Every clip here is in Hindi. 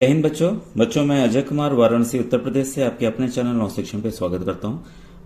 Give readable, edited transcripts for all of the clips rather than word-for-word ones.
जय हिंद बच्चों मैं अजय कुमार वाराणसी उत्तर प्रदेश से आपके अपने चैनल नौ सेक्शन पे स्वागत करता हूं।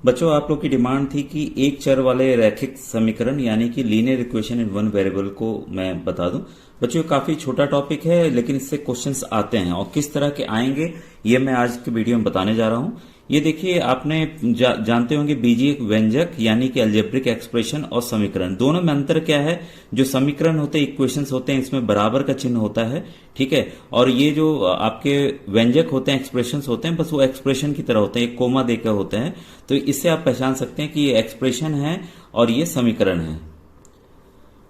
बच्चों आप लोग की डिमांड थी कि एक चर वाले रैखिक समीकरण यानी कि linear equation in one variable को मैं बता दूं। बच्चों काफी छोटा टॉपिक है लेकिन इससे क्वेश्चंस आते हैं और किस तरह के आएंगे ये मैं आज की वीडियो में बताने जा रहा हूं। ये देखिए आपने जानते होंगे बीजीय व्यंजक यानी कि अलजेब्रिक एक्सप्रेशन और समीकरण, दोनों में अंतर क्या है। जो समीकरण होते हैं इक्वेशंस होते हैं इसमें बराबर का चिन्ह होता है, ठीक है। और ये जो आपके व्यंजक होते हैं एक्सप्रेशंस होते हैं बस वो एक्सप्रेशन की तरह होते हैं, एक कोमा देकर होते हैं। तो इससे आप पहचान सकते हैं कि ये एक्सप्रेशन है और ये समीकरण है।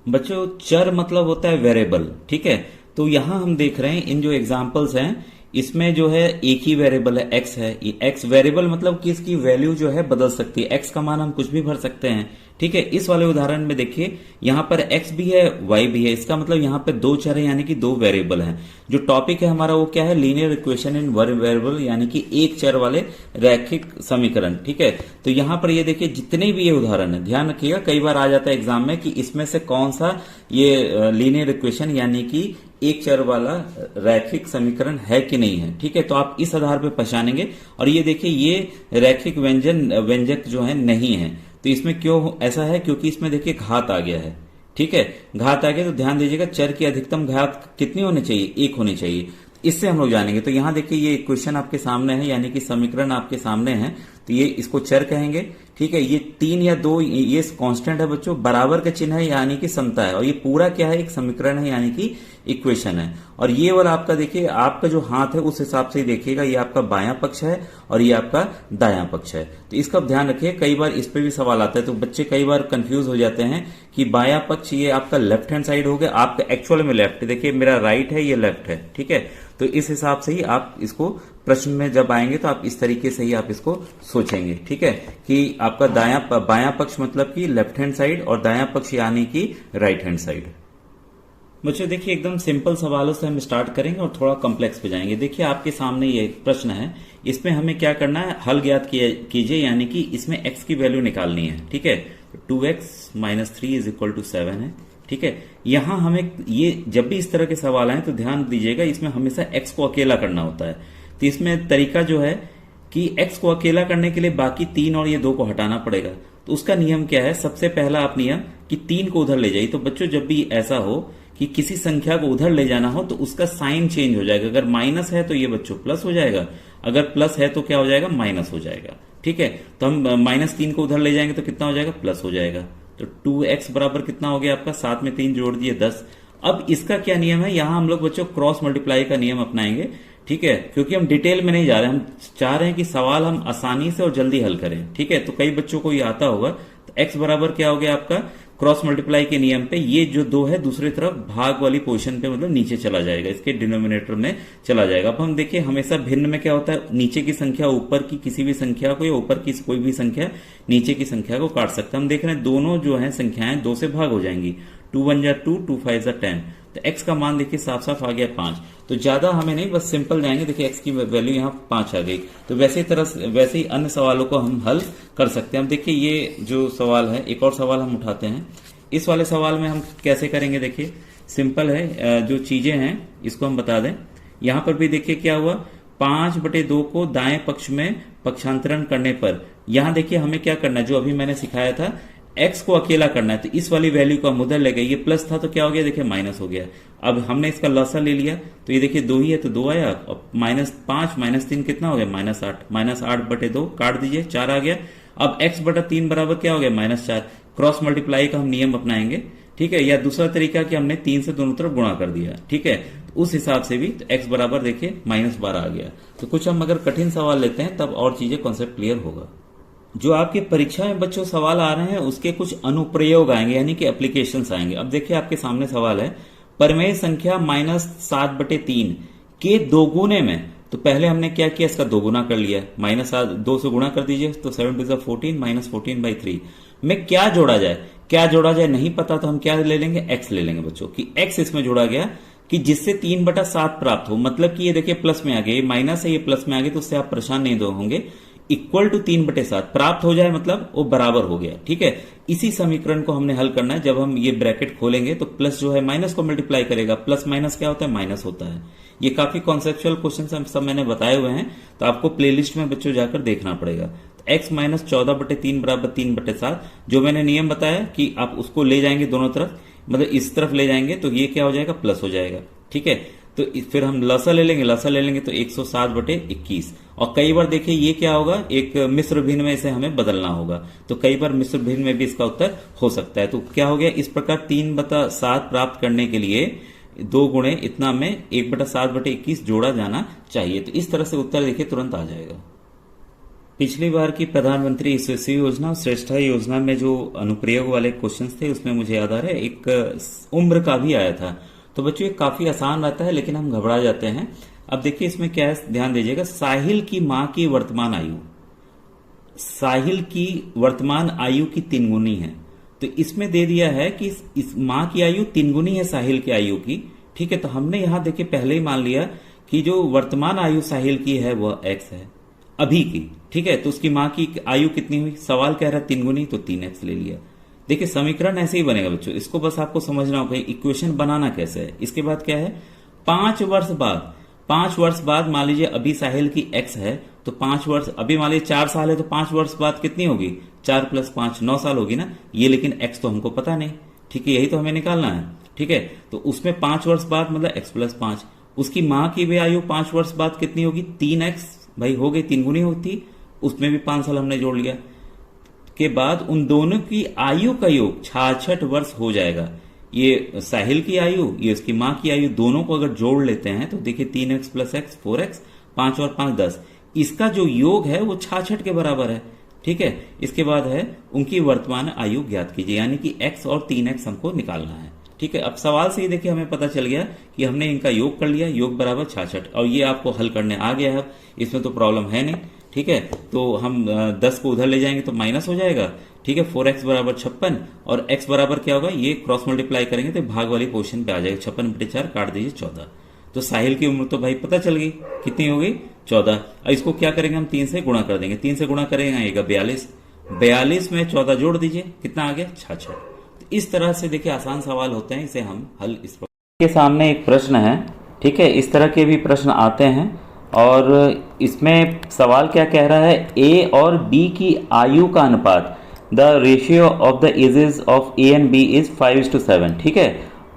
बच्चों चर मतलब होता है वेरिएबल, ठीक है। तो यहां हम देख रहे हैं इन जो एग्जांपल्स हैं इसमें जो है एक ही वेरिएबल है एक्स है। ये एक्स वेरिएबल मतलब कि इसकी वैल्यू जो है बदल सकती है, एक्स का मान हम कुछ भी भर सकते हैं, ठीक है। इस वाले उदाहरण में देखिए यहां पर एक्स भी है वाई भी है, इसका मतलब यहां पे दो चर है यानी कि दो वेरिएबल हैं। जो टॉपिक है हमारा वो क्या है, linear equation in one variable यानी कि एक चर वाले रैखिक समीकरण, ठीक है। तो यहां पर ये देखिए जितने भी ये उदाहरण है ध्यान रखिएगा, कई बार आ जाता है एग्जाम में कि इसमें से कौन सा ये लीनियर इक्वेशन यानी कि एक चर वाला रैखिक समीकरण है कि नहीं है, ठीक है। तो आप इस आधार पर पहचानेंगे। और ये देखिए ये रैखिक व्यंजक जो है नहीं है। तो इसमें क्यों ऐसा है, क्योंकि इसमें देखिए घात आ गया है, ठीक है। घात आ गया तो ध्यान दीजिएगा चर की अधिकतम घात कितनी होनी चाहिए, एक होनी चाहिए। इससे हम लोग जानेंगे। तो यहां देखिए ये इक्वेशन आपके सामने है यानी कि समीकरण आपके सामने है, तो ये इसको चर कहेंगे, ठीक है। ये 3 या 2 ये कांस्टेंट है बच्चों, बराबर का चिन्ह है यानी कि समता है। और ये पूरा क्या है, एक समीकरण है यानी कि इक्वेशन है। और ये वाला आपका देखिए आपका जो हाथ है उस हिसाब से ही देखिएगा, ये आपका बायां पक्ष है और ये आपका दायां पक्ष है। तो इसका ध्यान रखिए, कई बार इस पे भी सवाल आता है तो बच्चे कई बार कंफ्यूज हो जाते हैं कि बायां पक्ष ये आपका लेफ्ट हैंड साइड हो गया, आपका एक्चुअल में लेफ्ट है। देखिए मेरा राइट है ये लेफ्ट है, ठीक है। तो इस हिसाब से ही आप इसको प्रश्न में जब आएंगे तो आप इस तरीके से ही आप इसको सोचेंगे, ठीक है, कि आपका बायां पक्ष मतलब कि लेफ्ट हैंड साइड और दायां पक्ष यानी कि राइट हैंड साइड। बच्चों देखिए एकदम सिंपल सवालों से हम स्टार्ट करेंगे और थोड़ा कॉम्प्लेक्स पे जाएंगे। देखिए आपके सामने ये प्रश्न है, इसमें हमें क्या करना है, हल ज्ञात कीजिए यानी कि इसमें x की वैल्यू निकालनी है, ठीक है। 2x - 3 = 7 है, ठीक है। यहां हमें ये जब भी इस तरह के सवाल आए तो ध्यान दीजिएगा इसमें हमेशा x को अकेला करना होता है। तो इसमें तरीका जो है कि x को अकेला करने के लिए बाकी 3 और ये 2 को हटाना पड़ेगा। तो उसका नियम क्या है, सबसे पहला आप नियम कि 3 को उधर ले जाइए। तो बच्चों जब भी ऐसा हो कि किसी संख्या को उधर ले जाना हो तो उसका साइन चेंज हो जाएगा। अगर माइनस है तो ये बच्चों प्लस हो जाएगा, अगर प्लस है तो क्या हो जाएगा, माइनस हो जाएगा, ठीक है। तो हम -3 को उधर ले जाएंगे तो कितना हो जाएगा, प्लस हो जाएगा। तो 2x बराबर कितना हो गया आपका, 7 में 3 जोड़ दिए 10। अब इसका क्या नियम है, यहां हम लोग बच्चों क्रॉस मल्टीप्लाई का नियम अपनाएंगे, ठीक है। क्योंकि हम डिटेल में नहीं जा रहे, हम चाह रहे हैं कि सवाल हम आसानी से और जल्दी हल करें, ठीक है। तो कई बच्चों को ये आता होगा। तो x बराबर क्या हो गया आपका, क्रॉस मल्टीप्लाई के नियम पे ये जो 2 है दूसरी तरफ भाग वाली पोजीशन पे मतलब नीचे चला जाएगा, इसके डिनोमिनेटर में चला जाएगा। अब हम देखिए हमेशा भिन्न में क्या होता है, नीचे की संख्या ऊपर की किसी भी संख्या को या ऊपर की कोई भी संख्या नीचे की संख्या को काट सकता है। हम देख रहे हैं दोनों जो है संख्याएं 2 से भाग हो जाएंगी, 2 × 1 = 2, 2 × 5 = 10। तो x का मान देखिए साफ साफ आ गया 5। तो ज्यादा हमें नहीं, बस सिंपल जाएंगे। देखिए x की वैल्यू यहाँ 5 आ गई। तो वैसे ही अन्य सवालों को हम हल कर सकते हैं। अब देखिए ये जो सवाल है, एक और सवाल हम उठाते हैं। इस वाले सवाल में हम कैसे करेंगे, देखिए सिंपल है, जो चीजें हैं इसको हम बता दें। यहां पर भी देखिए क्या हुआ, 5/2 को दाएं पक्ष में पक्षांतरण करने पर यहां देखिए हमें क्या करना है, जो अभी मैंने सिखाया था, x को अकेला करना है। तो इस वाली वैल्यू को हम उधर ले गए, ये प्लस था तो क्या हो गया, देखिए माइनस हो गया। अब हमने इसका लसा ले लिया तो ये देखिए 2 ही है तो 2 आया, और -5 - 3 कितना हो गया, -8 8/2 काट दीजिए 4 आ गया। अब x/3 बराबर क्या हो गया, -4। क्रॉस मल्टीप्लाई का हम नियम अपनाएंगे, ठीक है। या दूसरा तरीका कि हमने 3 से दोनों तरफ गुणा कर दिया, ठीक है। तो उस हिसाब से भी तो x बराबर देखिए -12 आ गया। तो कुछ हम अगर कठिन सवाल लेते हैं तब और चीजें कॉन्सेप्ट क्लियर होगा। जो आपकी परीक्षा में बच्चों सवाल आ रहे हैं उसके कुछ अनुप्रयोग आएंगे यानी कि एप्लीकेशंस आएंगे। अब देखिए आपके सामने सवाल है, परिमेय संख्या -7/3 के दोगुने में। तो पहले हमने क्या किया, इसका दोगुना कर लिया, -2 से गुणा कर दीजिए तो 7 × 2 = 14 -14/3 में क्या जोड़ा जाए नहीं पता तो हम क्या ले लेंगे, x ले लेंगे बच्चों, कि x इसमें जोड़ा गया कि जिससे 3/7 प्राप्त हो। मतलब कि ये देखिए प्लस में आ गया, ये माइनस है ये प्लस में आ गया, तो उससे आप परेशान नहीं होंगे। इक्वल टू 3/7 प्राप्त हो जाए मतलब वो बराबर हो गया। ठीक है, इसी समीकरण को हमने हल करना है। जब हम ये ब्रैकेट खोलेंगे तो प्लस जो है माइनस को मल्टीप्लाई करेगा, प्लस माइनस क्या होता है, माइनस होता है। ये काफी कॉन्सेप्चुअल क्वेश्चन सब मैंने बताए हुए हैं, तो आपको प्लेलिस्ट में बच्चों जाकर देखना पड़ेगा। तो x माइनस 14/3 बराबर 3/7, जो मैंने नियम बताया कि आप उसको ले जाएंगे दोनों तरफ, मतलब इस तरफ ले जाएंगे तो ये क्या हो जाएगा, प्लस हो जाएगा। ठीक है, तो फिर हम लसा ले लेंगे तो 160/21। और कई बार देखिए ये क्या होगा, एक मिश्र भिन्न में इसे हमें बदलना होगा, तो कई बार मिश्र भिन्न में भी इसका उत्तर हो सकता है। तो क्या हो गया, इस प्रकार 3/7 प्राप्त करने के लिए 2 गुणे इतना में 1/7/21 जोड़ा जाना चाहिए। तो इस तरह से उत्तर देखिए तुरंत आ जाएगा। पिछली बार की प्रधानमंत्री यशस्वी योजना और श्रेष्ठा योजना में जो अनुप्रयोग वाले क्वेश्चंस थे उसमें मुझे याद आ रहा है एक उम्र का भी आया था। तो बच्चों ये काफी आसान रहता है, लेकिन हम घबरा जाते हैं। अब देखिए इसमें क्या है, ध्यान दीजिएगा। साहिल की मां की वर्तमान आयु, साहिल की वर्तमान आयु की 3 गुनी है। तो इसमें दे दिया है कि इस मां की आयु 3 गुनी है साहिल की आयु की। ठीक है, तो हमने यहां देखिए पहले ही मान लिया कि जो वर्तमान आयु साहिल की है वह x है अभी की। ठीक है, तो उसकी मां की आयु कितनी हुई, सवाल कह रहा है 3 गुनी, तो 3x ले लिया। देखिए समीकरण ऐसे ही बनेगा बच्चों, इसको बस आपको समझना होगा इक्वेशन बनाना कैसे है। इसके बाद क्या है, 5 वर्ष बाद मान लीजिए अभी साहिल की x है, तो 5 वर्ष, अभी मान लीजिए 4 साल है तो 5 वर्ष बाद कितनी होगी, 4 + 5 9 साल होगी ना ये, लेकिन x तो हमको पता नहीं। ठीक है, यही तो हमें निकालना है। ठीक है, तो उसमें 5 वर्ष बाद मतलब x + 5, उसकी मां की भी आयु 5 वर्ष बाद कितनी होगी, 3x, भाई हो गई 3 गुनी होती, उसमें भी 5 साल हमने जोड़ लिया। के बाद उन दोनों की आयु का योग 66 वर्ष हो जाएगा। ये साहिल की आयु, ये उसकी मां की आयु, दोनों को अगर जोड़ लेते हैं तो देखिए 3x + x 4x, 5 और 5 10, इसका जो योग है वो 66 के बराबर है। ठीक है, इसके बाद है उनकी वर्तमान आयु ज्ञात कीजिए, यानी कि x और 3x हमको निकालना है। ठीक है, अब सवाल से ही देखिए हमें पता चल गया कि हमने इनका योग कर लिया, योग बराबर 66, और ये आपको हल करने आ गया है, इसमें तो प्रॉब्लम है नहीं। ठीक है, तो हम 10 को उधर ले जाएंगे तो माइनस हो जाएगा। ठीक है, 4x बराबर 56 और x बराबर क्या होगा, ये क्रॉस मल्टीप्लाई करेंगे तो भाग वाली पोजीशन पे आ जाएगा। 56/4 काट दीजिए 14। तो साहिल की उम्र तो भाई पता चल गई, कितनी हो गई, 14। और इसको क्या करेंगे हम, 3 से गुणा कर देंगे। 3 से गुणा करेंगे आएगा 42, 42 में 14 जोड़ दीजिए, कितना आ गया, 66। तो इस तरह से देखिए आसान सवाल होते हैं, इसे हम हल इस के सामने एक प्रश्न है। ठीक है, इस तरह के भी प्रश्न आते हैं, और इसमें सवाल क्या कह रहा है, ए और बी की आयु का अनुपात, the ratio of the ages of A and B is 5:7। ठीक है,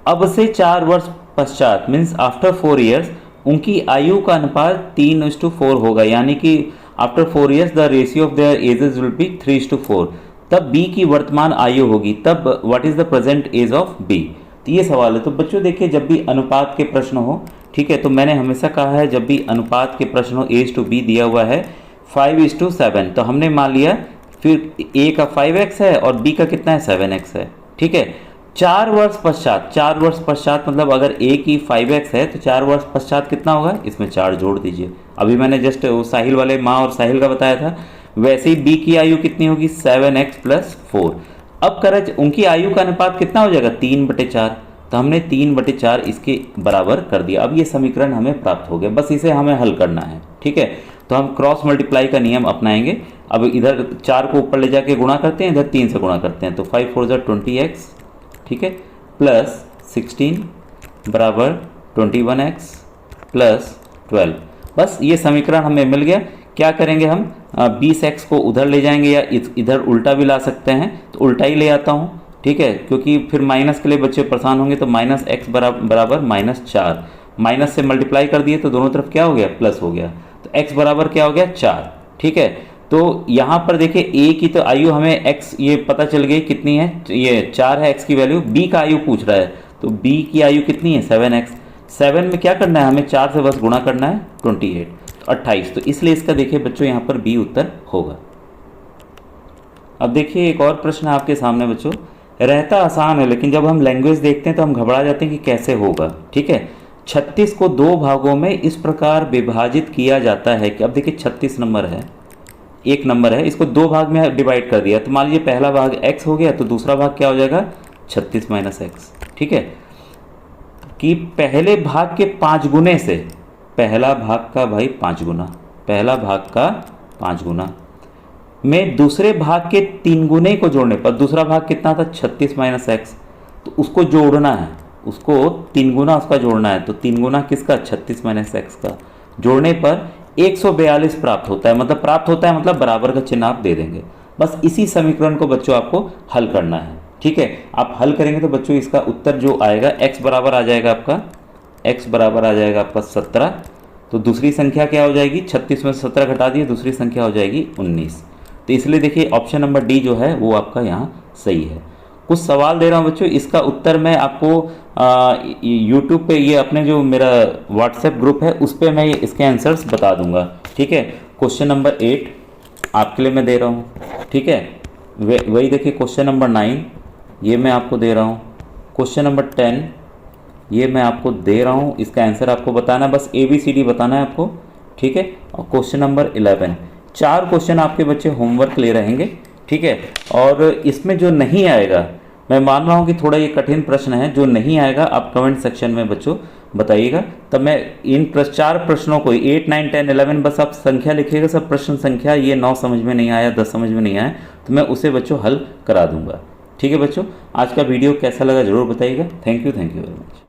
अब से 4 वर्ष पश्चात मीन्स आफ्टर 4 ईयर्स उनकी आयु का अनुपात 3:4 होगा, यानी कि after 4 years the ratio of their ages will be 3:4। तब बी की वर्तमान आयु होगी, तब what is the present age of B. तो ये सवाल है। तो बच्चों देखिए जब भी अनुपात के प्रश्न हो, ठीक है, तो मैंने हमेशा कहा है जब भी अनुपात के प्रश्न हो, A/B दिया हुआ है 5:7, तो हमने मान लिया फिर A का 5x है और B का कितना है, 7x है। ठीक है, 4 वर्ष पश्चात मतलब अगर A की 5x है तो 4 वर्ष पश्चात कितना होगा, इसमें 4 जोड़ दीजिए। अभी मैंने जस्ट साहिल वाले माँ और साहिल का बताया था, वैसे ही B की आयु कितनी होगी, 7x + 4। अब करज उनकी आयु का अनुपात कितना हो जाएगा, 3/4, तो हमने 3/4 इसके बराबर कर दिया। अब ये समीकरण हमें प्राप्त हो गया, बस इसे हमें हल करना है। ठीक है, तो हम क्रॉस मल्टीप्लाई का नियम अपनाएंगे। अब इधर 4 को ऊपर ले जाके गुणा करते हैं, इधर 3 से गुणा करते हैं, तो 5 4 20x, ठीक है, प्लस 16 बराबर 21x प्लस 12। बस ये समीकरण हमें मिल गया। क्या करेंगे हम, 20x को उधर ले जाएंगे, या इधर उल्टा भी ला सकते हैं, तो उल्टा ही ले आता हूँ। ठीक है, क्योंकि फिर माइनस के लिए बच्चे परेशान होंगे, तो -x बराबर -4, माइनस से मल्टीप्लाई कर दिए तो दोनों तरफ क्या हो गया, प्लस हो गया, तो x बराबर क्या हो गया, 4। ठीक है, तो यहाँ पर देखिए a की तो आयु हमें x ये पता चल गई कितनी है, ये 4 है x की वैल्यू। b का आयु पूछ रहा है, तो b की आयु कितनी है, 7x। 7 में क्या करना है हमें, 4 से बस गुणा करना है, 28, तो 28। तो इसलिए इसका देखिए बच्चों यहाँ पर b उत्तर होगा। अब देखिए एक और प्रश्न आपके सामने बच्चों, रहता आसान है लेकिन जब हम लैंग्वेज देखते हैं तो हम घबरा जाते हैं कि कैसे होगा। ठीक है, 36 को 2 भागों में इस प्रकार विभाजित किया जाता है कि, अब देखिए 36 नंबर है, एक नंबर है, इसको 2 भाग में डिवाइड कर दिया, तो मान लीजिए पहला भाग x हो गया, तो दूसरा भाग क्या हो जाएगा, 36 - x। ठीक है, कि पहले भाग के 5 गुने से, पहला भाग का भाई 5 गुना, पहला भाग का 5 गुना में दूसरे भाग के 3 गुने को जोड़ने पर, दूसरा भाग कितना था 36 माइनस एक्स, तो उसको जोड़ना है, उसको 3 गुना उसका जोड़ना है। तो 3 गुना किसका 36 माइनस एक्स का, जोड़ने पर 142 प्राप्त होता है। मतलब प्राप्त होता है मतलब बराबर का चिन्ह आप दे देंगे। बस इसी समीकरण को बच्चों आपको हल करना है। ठीक है, आप हल करेंगे तो बच्चों इसका उत्तर जो आएगा x बराबर आ जाएगा आपका, x बराबर आ जाएगा आपका 17। तो दूसरी संख्या क्या हो जाएगी, 36 में 17 घटा दिए, दूसरी संख्या हो जाएगी 19। तो इसलिए देखिए ऑप्शन नंबर डी जो है वो आपका यहाँ सही है। कुछ सवाल दे रहा हूँ बच्चों, इसका उत्तर मैं आपको यूट्यूब पे, ये अपने जो मेरा व्हाट्सएप ग्रुप है उस पर मैं इसके आंसर्स बता दूंगा। ठीक है, क्वेश्चन नंबर 8 आपके लिए मैं दे रहा हूँ। ठीक है, वही देखिए क्वेश्चन नंबर 9 ये मैं आपको दे रहा हूँ, क्वेश्चन नंबर 10 ये मैं आपको दे रहा हूँ, इसका आंसर आपको बताना है, बस ABCD बताना है आपको। ठीक है, और क्वेश्चन नंबर 11, 4 क्वेश्चन आपके बच्चे होमवर्क ले रहेंगे। ठीक है, और इसमें जो नहीं आएगा, मैं मान रहा हूँ कि थोड़ा ये कठिन प्रश्न है, जो नहीं आएगा आप कमेंट सेक्शन में बच्चों बताइएगा, तब मैं इन 4 प्रश्नों को 8, 9, 10, 11 बस आप संख्या लिखिएगा, सब प्रश्न संख्या, ये 9 समझ में नहीं आया, 10 समझ में नहीं आया तो मैं उसे बच्चों हल करा दूंगा। ठीक है बच्चों, आज का वीडियो कैसा लगा ज़रूर बताइएगा। Thank you very much.